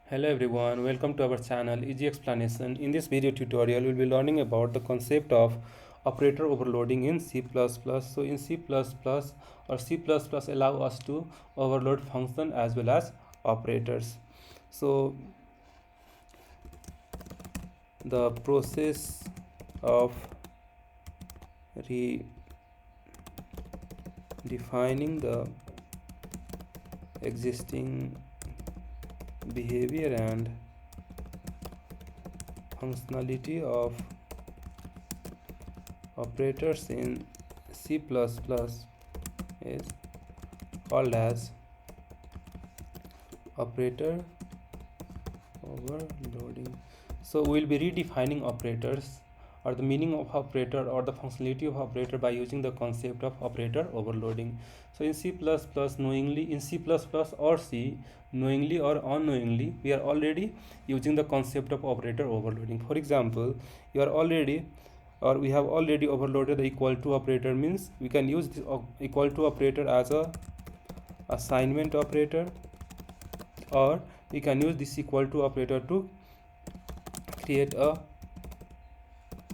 Hello everyone, welcome to our channel Easy Explanation. In this video tutorial, we'll be learning about the concept of operator overloading in C++. So in C++ or C++ allow us to overload function as well as operators. So the process of redefining the existing behavior and functionality of operators in C++ is called as operator overloading. So we'll be redefining operators or the meaning of operator or the functionality of operator by using the concept of operator overloading. So in C++ knowingly, in C++ or C, knowingly or unknowingly, we are already using the concept of operator overloading. For example, you are already or we have already overloaded the equal to operator, means we can use this equal to operator as a assignment operator, or we can use this equal to operator to create a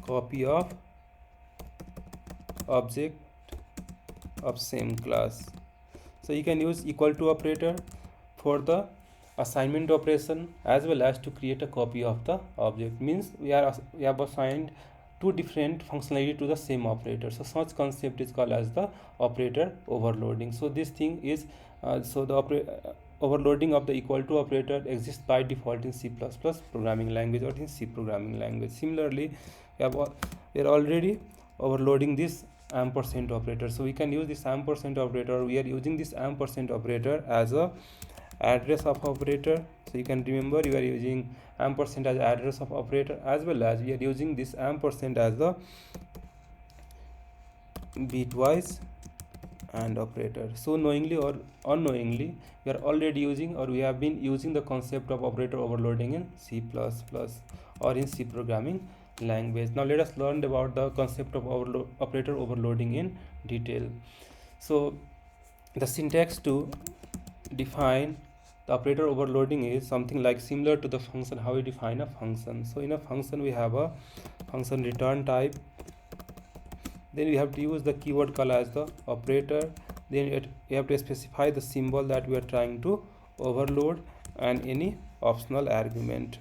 copy of object of same class. So you can use equal to operator for the assignment operation as well as to create a copy of the object, means we have assigned two different functionality to the same operator. So such concept is called as the operator overloading. So this thing is overloading of the equal to operator exists by default in C++ programming language or in C programming language. Similarly, we are already overloading this ampersand operator. So we can use this ampersand operator. We are using this ampersand operator as a address of operator. So you can remember you are using ampersand as address of operator, as well as we are using this ampersand as the bitwise and operator. So knowingly or unknowingly, we are already using or we have been using the concept of operator overloading in C++ or in C programming language. Now let us learn about the concept of operator overloading in detail. So the syntax to define the operator overloading is something like similar to the function, how we define a function. So in a function we have a function return type, then we have to use the keyword call as the operator, then we have to specify the symbol that we are trying to overload and any optional argument.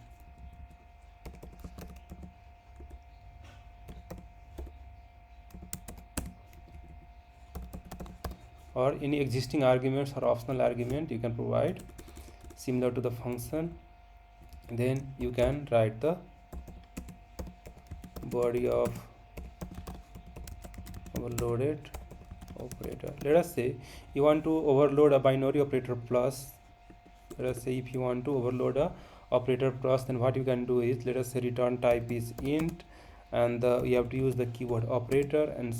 Or any existing arguments or optional argument you can provide similar to the function. Then you can write the body of overloaded operator. Let us say you want to overload a binary operator plus. Let us say if you want to overload a operator plus, then what you can do is, let us say return type is int, and you have to use the keyword operator, and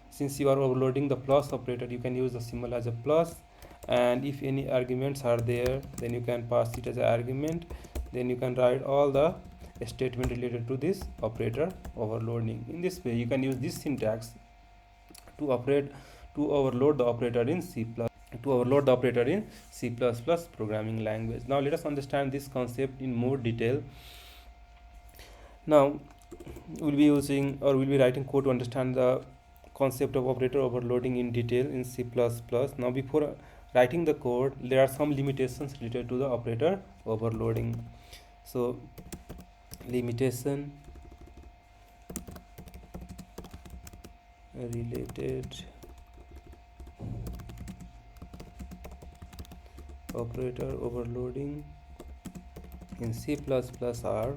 since you are overloading the plus operator, you can use the symbol as a plus, and if any arguments are there, then you can pass it as an argument. Then you can write all the statement related to this operator overloading. In this way you can use this syntax to overload the operator in C++ programming language. Now let us understand this concept in more detail. Now we'll be using or we'll be writing code to understand the concept of operator overloading in detail in C++. Now before writing the code, there are some limitations related to the operator overloading. So limitation related operator overloading in C++ are: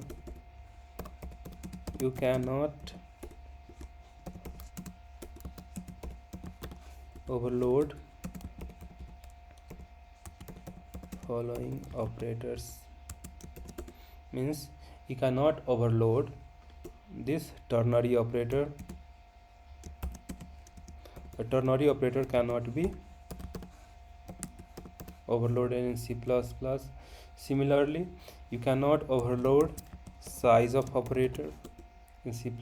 you cannot overload following operators, means you cannot overload this ternary operator. The ternary operator cannot be overloaded in C++. Similarly, you cannot overload size of operator in C++.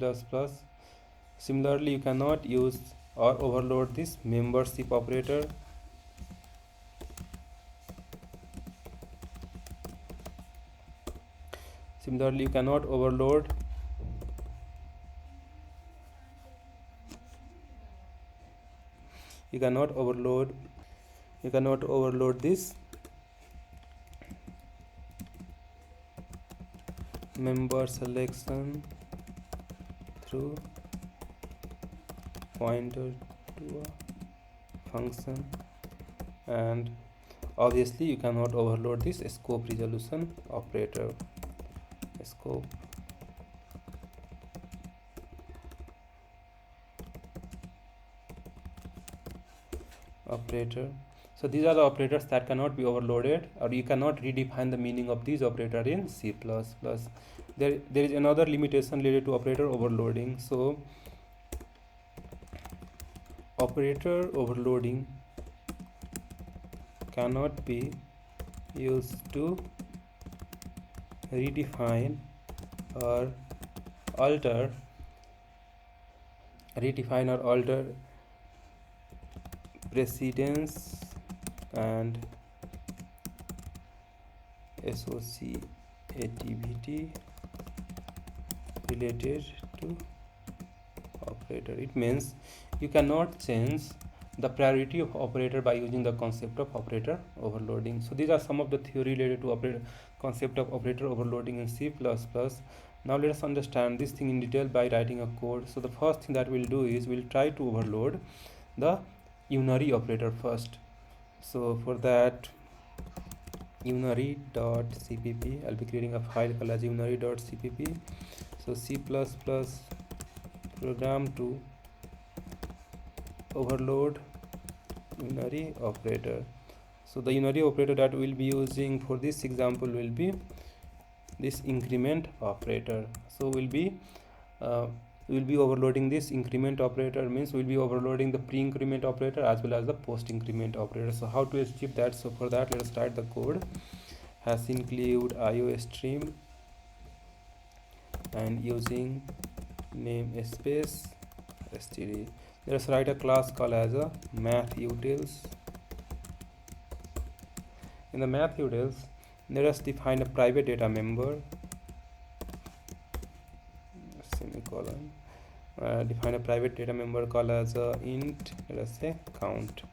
Similarly, you cannot use or overload this membership operator. Similarly, you cannot overload this member selection through pointer to a function, and obviously you cannot overload this scope resolution operator. Scope operator. So these are the operators that cannot be overloaded, or you cannot redefine the meaning of these operators in C++. There is another limitation related to operator overloading. So operator overloading cannot be used to redefine or alter precedence and associativity related to operator. It means you cannot change the priority of operator by using the concept of operator overloading. So these are some of the theory related to concept of operator overloading in C++. Now let us understand this thing in detail by writing a code. So the first thing that we'll do is we'll try to overload the unary operator first. So for that, unary.cpp, I'll be creating a file called as unary.cpp. So C++ program to overload unary operator. So the unary operator that we'll be using for this example will be this increment operator. So we'll be overloading this increment operator, means we'll be overloading the pre-increment operator as well as the post-increment operator. So how to achieve that? So for that, let us write the code. Has include IOStream and using namespace std. Let us write a class called as a mathutils. In the mathutils, let us define a private data member, semicolon, define a private data member called as a int, let us say count.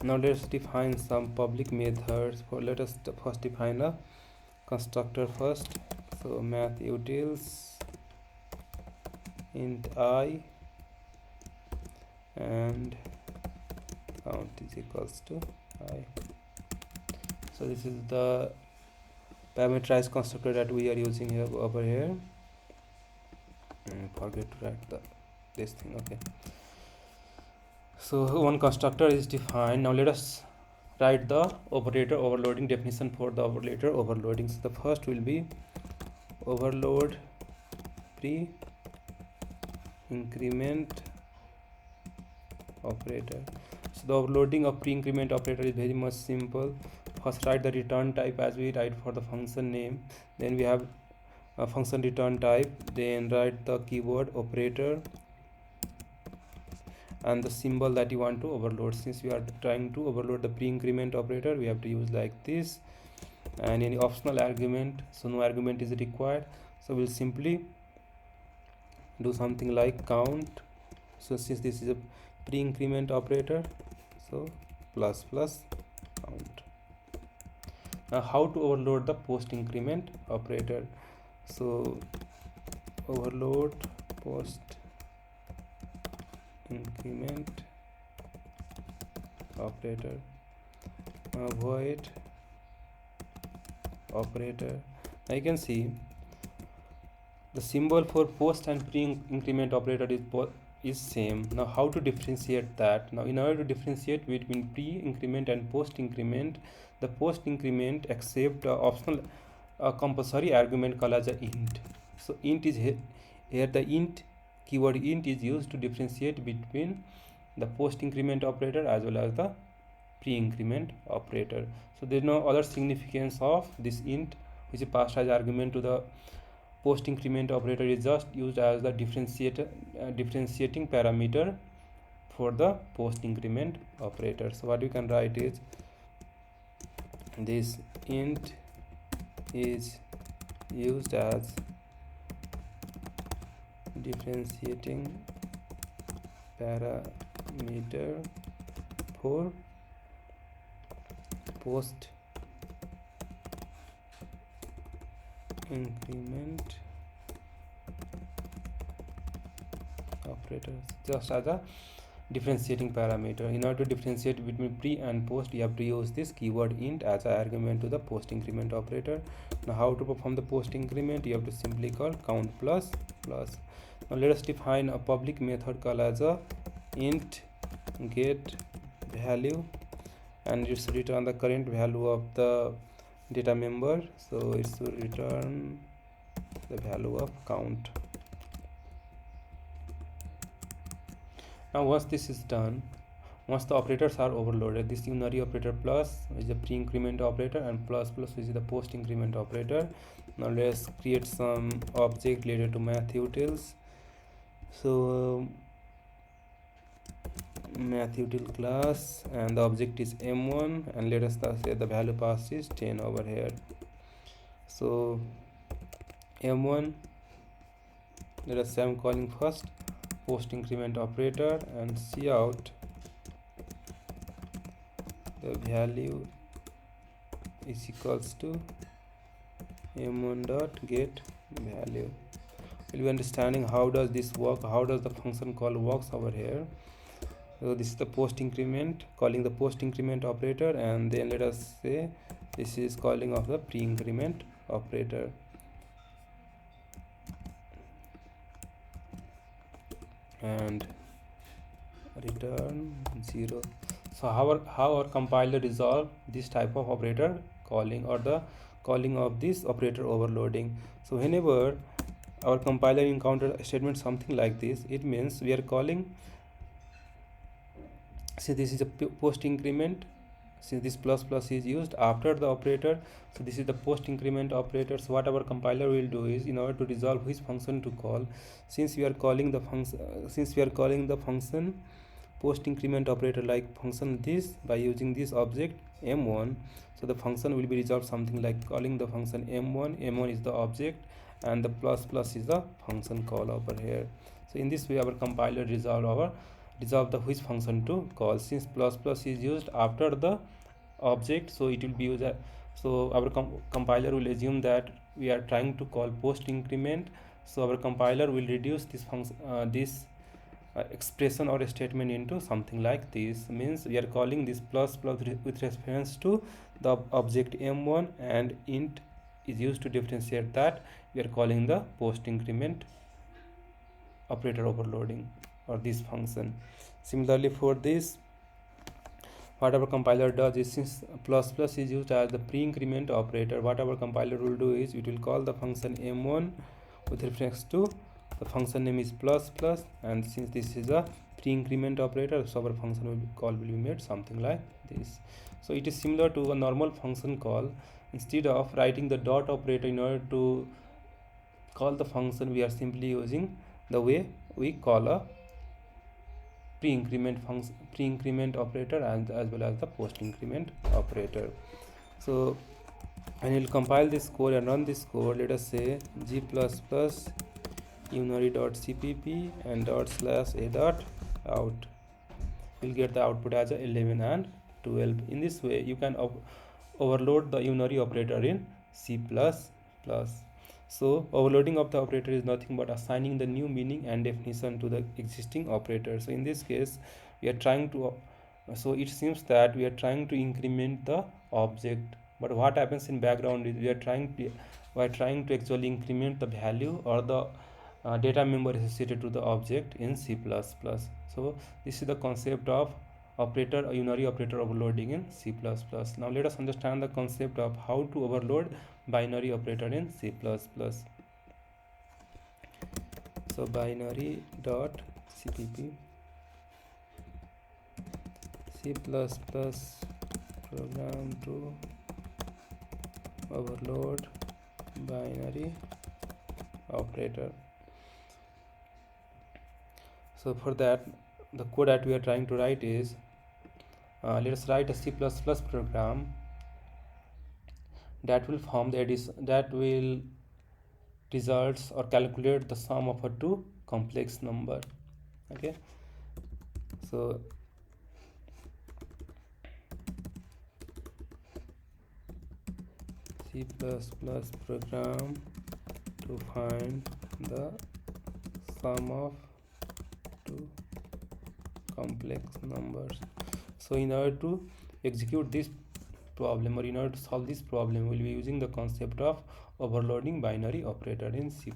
Now let's define some public methods. Let us first define a constructor first. So mathutils int I and count is equals to I. So this is the parameterized constructor that we are using here over here. Forget to write this thing. Okay, so one constructor is defined. Now let us write the operator overloading definition for the operator overloading. So the first will be overload pre-increment operator. So the overloading of pre-increment operator is very much simple. First write the return type as we write for the function name, then we have a function return type, then write the keyword operator and the symbol that you want to overload. Since we are trying to overload the pre-increment operator, we have to use like this, and any optional argument, so no argument is required. So we'll simply do something like count. So since this is a pre-increment operator, so plus count. Now how to overload the post increment operator? So overload post increment operator, void operator. Now you can see the symbol for post and pre-increment operator is same. Now how to differentiate that? Now in order to differentiate between pre-increment and post-increment, the post-increment accept optional compulsory argument called as a int. So int is here the int keyword int is used to differentiate between the post-increment operator as well as the pre-increment operator. So there is no other significance of this int which is passed as argument to the post-increment operator, is just used as the differentiating parameter for the post-increment operator. So what you can write is this int is used as differentiating parameter for post increment operators, just as a differentiating parameter. In order to differentiate between pre and post, you have to use this keyword int as an argument to the post increment operator. Now how to perform the post increment? You have to simply call count plus plus. Now let us define a public method called as a int get value, and it should return the current value of the data member, so it should return the value of count. Now once this is done, once the operators are overloaded, this unary operator plus is the pre-increment operator and plus plus is the post increment operator. Now let's create some object related to mathutils. So mathUtil class, and the object is m1, and let us say the value passed is 10 over here. So m1, let us say I'm calling first post increment operator and cout the value is equals to m1 dot get value. We'll be understanding how does this work, how does the function call works over here. So this is the post increment, calling the post increment operator, and then let us say this is calling of the pre increment operator. And return 0. So how our compiler resolve this type of operator calling, or the calling of this operator overloading. So whenever our compiler encounter a statement something like this, it means we are calling, since this is a post increment, since this plus plus is used after the operator, so this is the post increment operator. So what our compiler will do is, in order to resolve which function to call, since we are calling the function post increment operator like function this by using this object m1, so the function will be resolved something like calling the function m1 is the object, and the plus plus is the function call over here. So in this way our compiler resolve the which function to call. Since plus plus is used after the object, so it will be used so our compiler will assume that we are trying to call post increment, so our compiler will reduce this function expression or a statement into something like this. Means we are calling this plus plus with reference to the object m1, and int is used to differentiate that we are calling the post increment operator overloading, or this function. Similarly for this, what our compiler does is, since plus plus is used as the pre-increment operator, what our compiler will do is it will call the function m1 with reference to the function name is plus plus, and since this is a pre-increment operator, so our function call will be made something like this. So it is similar to a normal function call. Instead of writing the dot operator in order to call the function, we are simply using the way we call a pre-increment operator and as well as the post increment operator. So when you'll compile this code and run this code, let us say g++ unary.cpp and /a.out, we'll get the output as a 11 and 12. In this way you can overload the unary operator in C++. So overloading of the operator is nothing but assigning the new meaning and definition to the existing operator. So in this case we are trying to so it seems that we are trying to increment the object, but what happens in background is we are trying to actually increment the value or the data member associated to the object in C++. So this is the concept of unary operator overloading in C++. Now let us understand the concept of how to overload binary operator in C++. So binary.cpp C++ program to overload binary operator. So for that, the code that we are trying to write is let us write a C++ program that will form the addition, that will results or calculate the sum of a two complex number. Okay, so C++ program to find the sum of two complex numbers. So in order to execute this problem, or in order to solve this problem, we'll be using the concept of overloading binary operator in C++.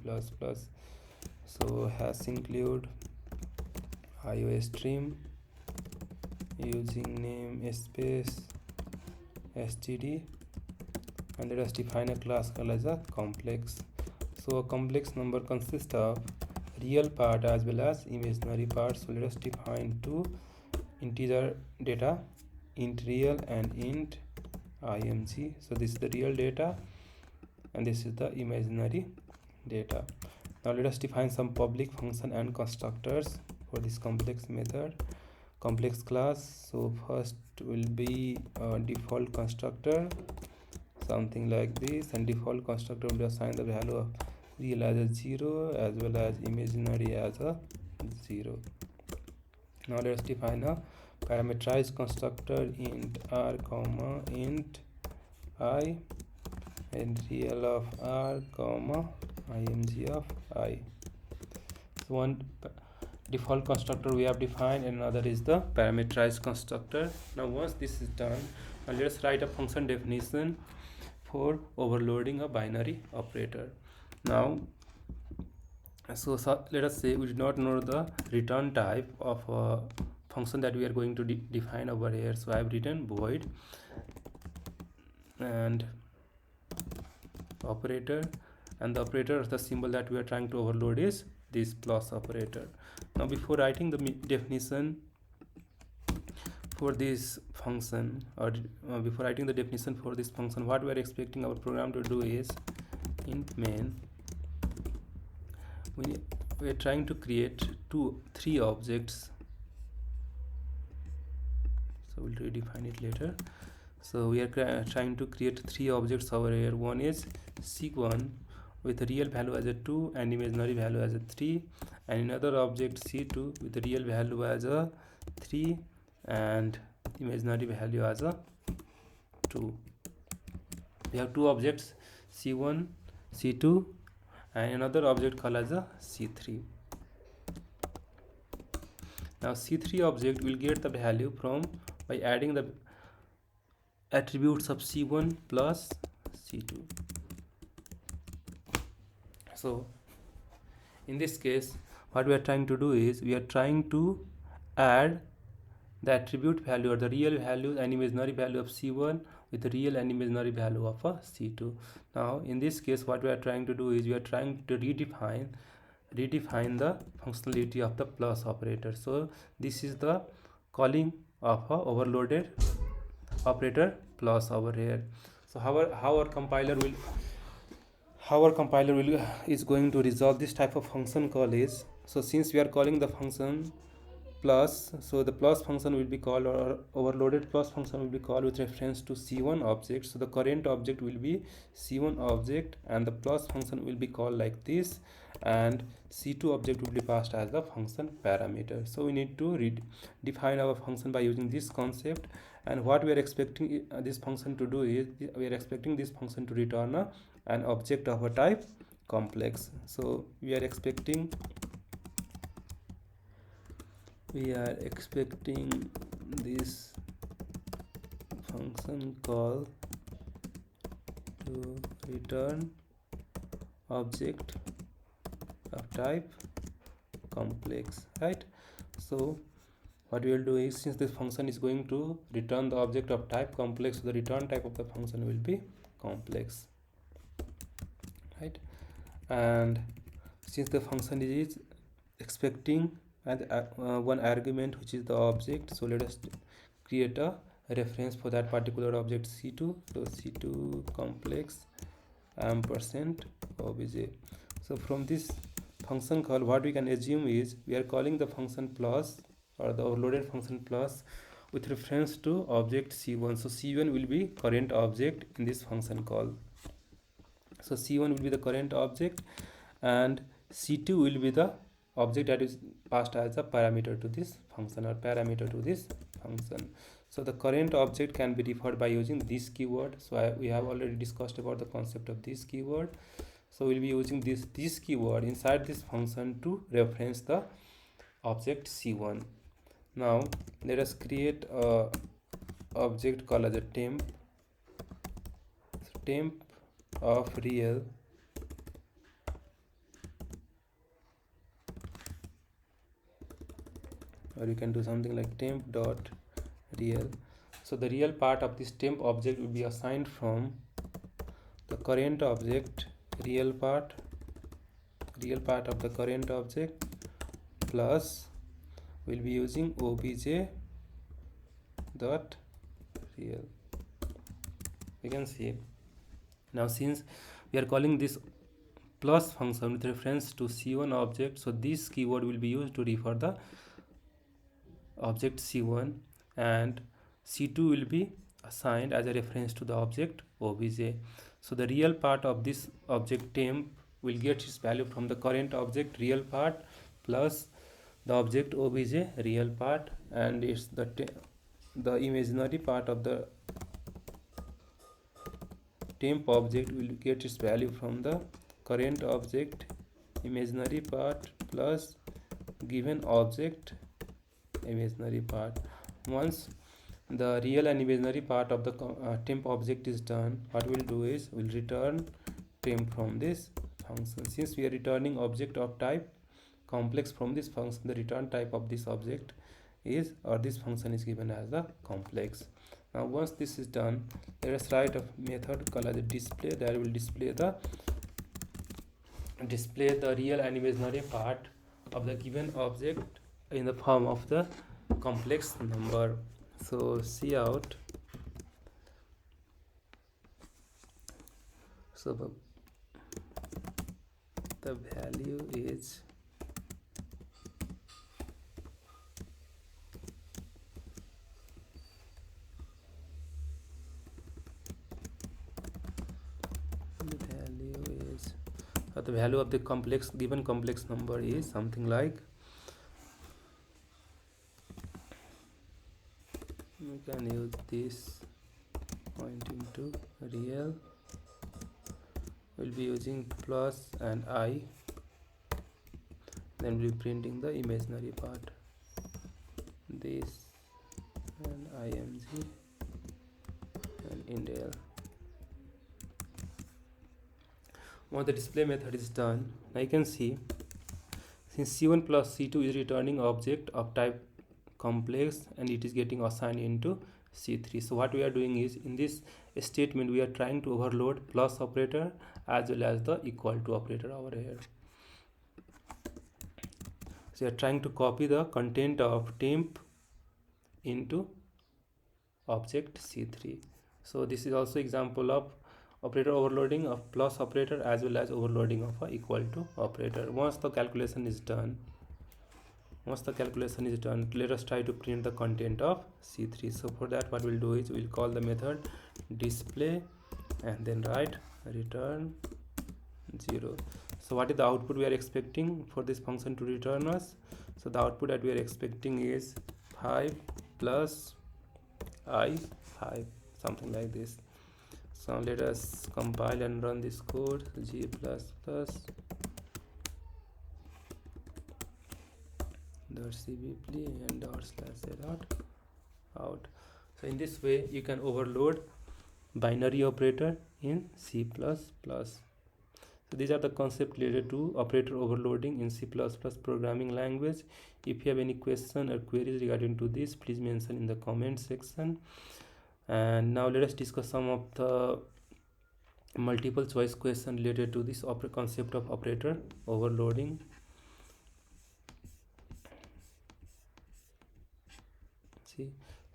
So hash include iostream using name space std, and let us define a class called as a complex. So a complex number consists of real part as well as imaginary part. So let us define two integer data, int real and int img. So this is the real data and this is the imaginary data. Now let us define some public function and constructors for this complex method, complex class. So first will be a default constructor, something like this, and default constructor will assign the value of real as a 0 as well as imaginary as a 0. Now let us define a parameterized constructor, int r comma int I and real of r comma img of I. So one default constructor we have defined and another is the parameterized constructor. Now once this is done, now let's write a function definition for overloading a binary operator. Now so let us say we do not know the return type of a function that we are going to define over here. So I have written void and operator, and the operator, the symbol that we are trying to overload is this plus operator. Now before writing the definition for this function, or before writing the definition for this function, what we are expecting our program to do is int main, we are trying to create three objects. So we'll redefine it later. So we are trying to create three objects over here. One is C1 with a real value as a 2 and imaginary value as a 3, and another object C2 with a real value as a 3 and imaginary value as a 2. We have two objects, C1, C2, and another object called as a C3. Now C3 object will get the value from by adding the attributes of C1 plus C2. So in this case what we are trying to do is we are trying to add the attribute value or the real value and imaginary value of C1 with the real and imaginary value of a C2. Now in this case what we are trying to do is we are trying to redefine the functionality of the plus operator. So this is the calling of a overloaded operator plus over here. So how our compiler is going to resolve this type of function call is, so since we are calling the function plus, so the plus function will be called, or overloaded plus function will be called with reference to C1 object. So the current object will be C1 object and the plus function will be called like this, and C2 object will be passed as the function parameter. So we need to define our function by using this concept, and what we are expecting this function to do is we are expecting this function to return an object of a type complex. So we are expecting this function call to return object of type complex, right? So what we will do is, since this function is going to return the object of type complex, so the return type of the function will be complex, right? And since the function is expecting and one argument which is the object, so let us create a reference for that particular object C2. So C2 complex ampersand obj. So from this function call, what we can assume is we are calling the function plus, or the overloaded function plus, with reference to object C1. So C1 will be current object in this function call. So C1 will be the current object, and C2 will be the object that is passed as a parameter to this function or parameter to this function. So the current object can be referred by using this keyword. So we have already discussed about the concept of this keyword. So we'll be using this keyword inside this function to reference the object C1. Now let us create a object called as a temp. So temp of real or you can do something like temp dot real. So the real part of this temp object will be assigned from the current object real part of the current object plus we'll be using obj dot real. You can see now since we are calling this plus function with reference to C1 object, so this keyword will be used to refer the object C1 and C2 will be assigned as a reference to the object obj. So the real part of this object temp will get its value from the current object real part plus the object obj real part, and it's the imaginary part of the temp object will get its value from the current object imaginary part plus given object imaginary part. Once the real and imaginary part of the temp object is done, what we'll do is we'll return temp from this function. Since we are returning object of type complex from this function, the return type of this object is, or this function is given as the complex. Now once this is done, let us write a method called as a display that will display the real and imaginary part of the given object in the form of the complex number. So cout, so the value is the value of the given complex number is something like, we can use this pointing to real, we'll be using plus and I, then we'll be printing the imaginary part, this and img and indel. Once the display method is done, now you can see since C1 plus C2 is returning object of type complex and it is getting assigned into C3. So what we are doing is in this statement we are trying to overload plus operator as well as the equal to operator over here. So we are trying to copy the content of temp into object C3. So this is also example of operator overloading of plus operator as well as overloading of a equal to operator. Once the calculation is done, let us try to print the content of C3. So for that what we'll do is we'll call the method display and then write return 0. So what is the output we are expecting for this function to return us? So the output that we are expecting is 5 plus I 5, something like this. So let us compile and run this code g++ .cbpl and ./out. So in this way you can overload binary operator in C++. So these are the concepts related to operator overloading in C++ programming language. If you have any question or queries regarding to this, please mention in the comment section. And now let us discuss some of the multiple choice question related to this concept of operator overloading.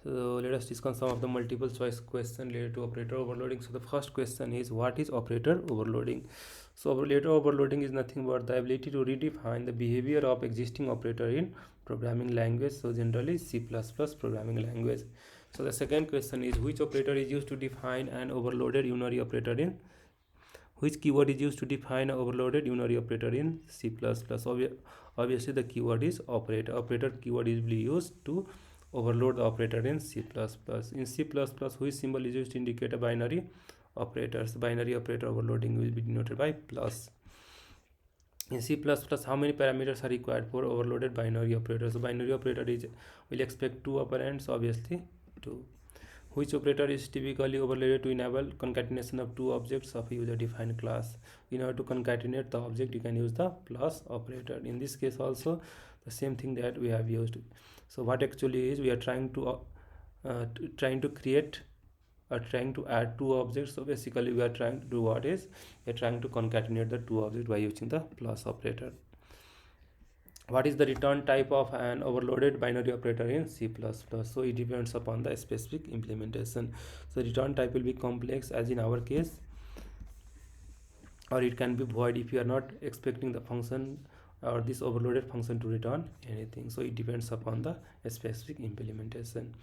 So let us discuss some of the multiple choice question related to operator overloading. So the first question is, what is operator overloading? So operator overloading is nothing but the ability to redefine the behavior of existing operator in programming language, so generally C++ programming language. So the second question is, which operator is used to define an overloaded unary operator in Which keyword is used to define an overloaded unary operator in C++? Obviously the keyword is operator. Operator keyword is used to overload the operator in C++. In C++, which symbol is used to indicate a binary operators? Binary operator overloading will be denoted by plus. In C++, how many parameters are required for overloaded binary operator? So binary operator will expect 2 operands, obviously 2. Which operator is typically overloaded to enable concatenation of two objects of a user-defined class? In order to concatenate the object, you can use the plus operator. In this case also, the same thing that we have used. So what actually is, we are trying to create or trying to add two objects. So basically we are trying to do what is, we are trying to concatenate the two objects by using the plus operator. What is the return type of an overloaded binary operator in C++? So it depends upon the specific implementation. So return type will be complex, as in our case, or it can be void if you are not expecting the function or this overloaded function to return anything. So it depends upon the specific implementation.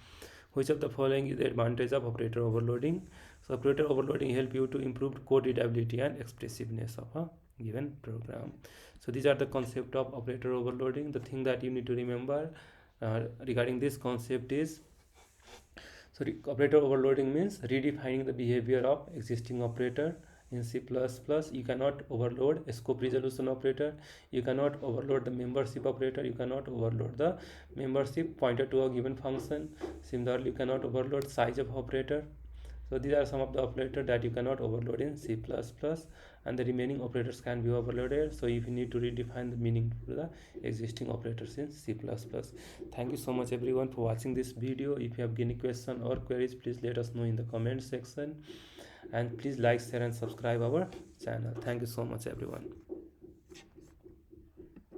Which of the following is the advantage of operator overloading? So operator overloading help you to improve code readability and expressiveness of a given program. So these are the concept of operator overloading. The thing that you need to remember regarding this concept is, so operator overloading means redefining the behavior of existing operator. In C++, you cannot overload a scope resolution operator, you cannot overload the membership operator, you cannot overload the membership pointer to a given function. Similarly, you cannot overload size of operator. So these are some of the operators that you cannot overload in C++, and the remaining operators can be overloaded. So if you need to redefine the meaning to the existing operators in C++. Thank you so much everyone for watching this video. If you have any question or queries, please let us know in the comment section, and please like, share and subscribe our channel. Thank you so much everyone.